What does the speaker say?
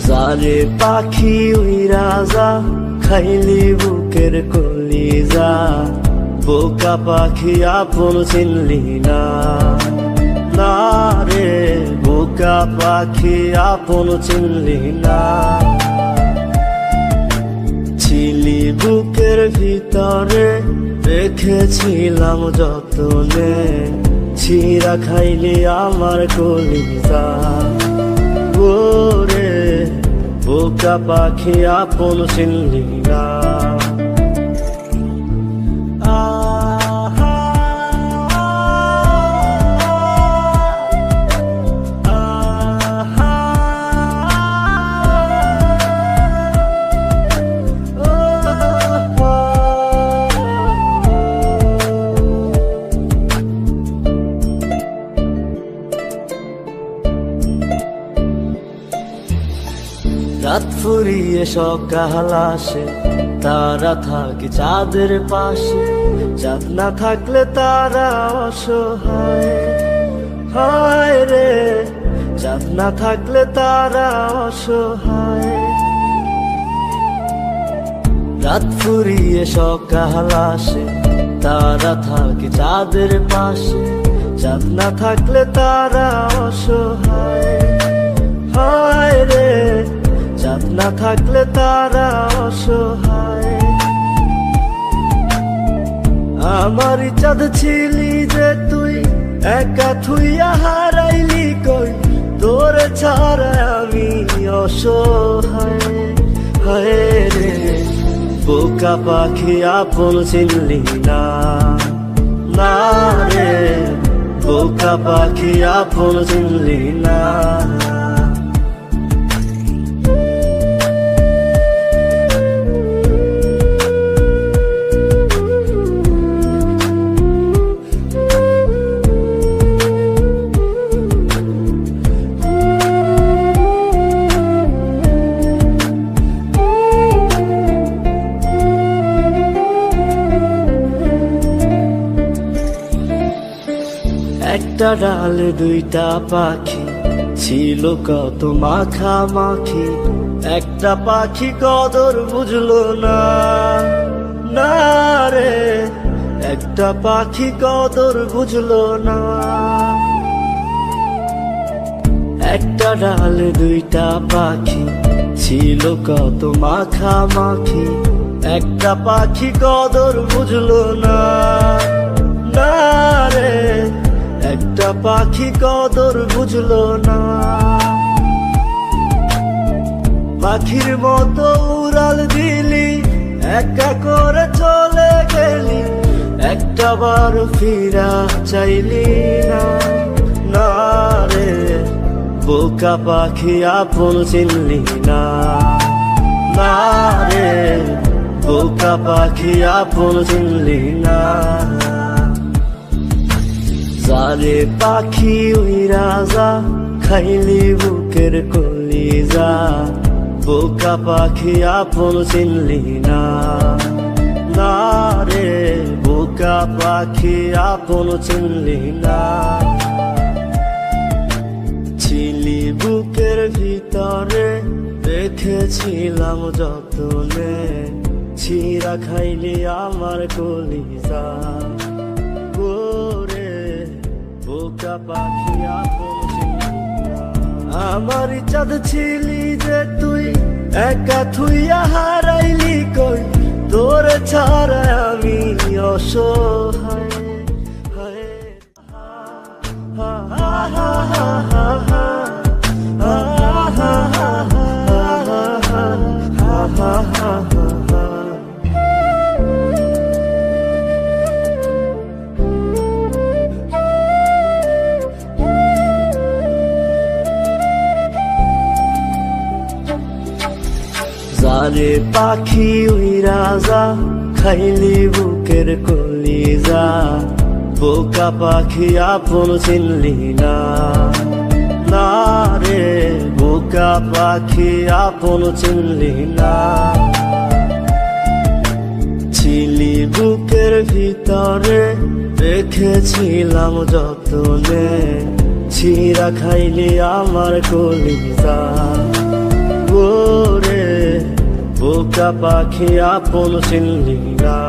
যারে পাখি উইরা যা খাইলি বুকের কলিজা, বোকা পাখি আপন চিনলি না, না রে বোকা পাখি আপন চিনলি না। ছিলি বুকের ভিতরে রেখেছিলাম যতনে, ছিঁড়া খাইলি আমার কলিজা। ওরে বোকা পাখি আপন চিনলি না। রাত ফুরিয়ে সকাল আসে, তারা থাকে চাঁদের পাশে, চাঁদ না থাকলে তারা অসহায়। হায় রে চাঁদ না থাকলে তারা অসহায়। রাত ফুরিয়ে সকাল আসে, তারা থাকে চাঁদের পাশে, চাঁদ না থাকলে তারা অসহায়। হায় রে চাঁদ না থাকলে তারা অসহায়। আমারই চাঁদ ছিলি যে তুই, একা থুইয়া হারাইলি কই, তোর ছাড়া আমি অসহায়। হায় রে বোকা পাখি আপন চিনলি না, না রে বোকা পাখি আপন চিনলি না। একটা ডালে দুইটা পাখি ছিল কত মাখামাখি, একটা পাখি কদর বুঝলো না, না রে একটা পাখি কদর বুঝলো না। একটা ডালে দুইটা পাখি ছিল কত মাখামাখি, একটা পাখি কদর বুঝলো না, না রে একটা পাখি কদর বুঝলো না। পাখির মতো উড়াল দিলি, একা করে চলে গেলি, একটা বার ফিরা চাইলি না, না রে বোকা পাখি আপন চিনলি না, না রে বোকা পাখি আপন চিনলি না। যারে পাখি উইরা যা খাইলি বুকের কলিজা, বোকা পাখি আপন চিনলি না, না রে বোকা পাখি আপন চিনলি না। ছিলি বুকের ভিতরে রেখেছিলাম যতনে, ছিঁড়া খাইলি আমার কলিজা। বোকা পাখি আপন চিনলি না। আমারই চাঁদ ছিলি যে তুই, একা থুইয়া হারাইলি কই, তোর ছাড়া আমি অসহায়। যারে পাখি উইরা যা খাইলি বুকের কলিজা, বোকা পাখি আপন চিনলি না, না রে বোকা পাখি আপন চিনলি না, ছিলি বুকের ভিতরে রেখেছিলাম যতনে, ছিঁড়া খাইলি আমার কলিজা। ওরে বোকা পাখি আপন চিনলি না।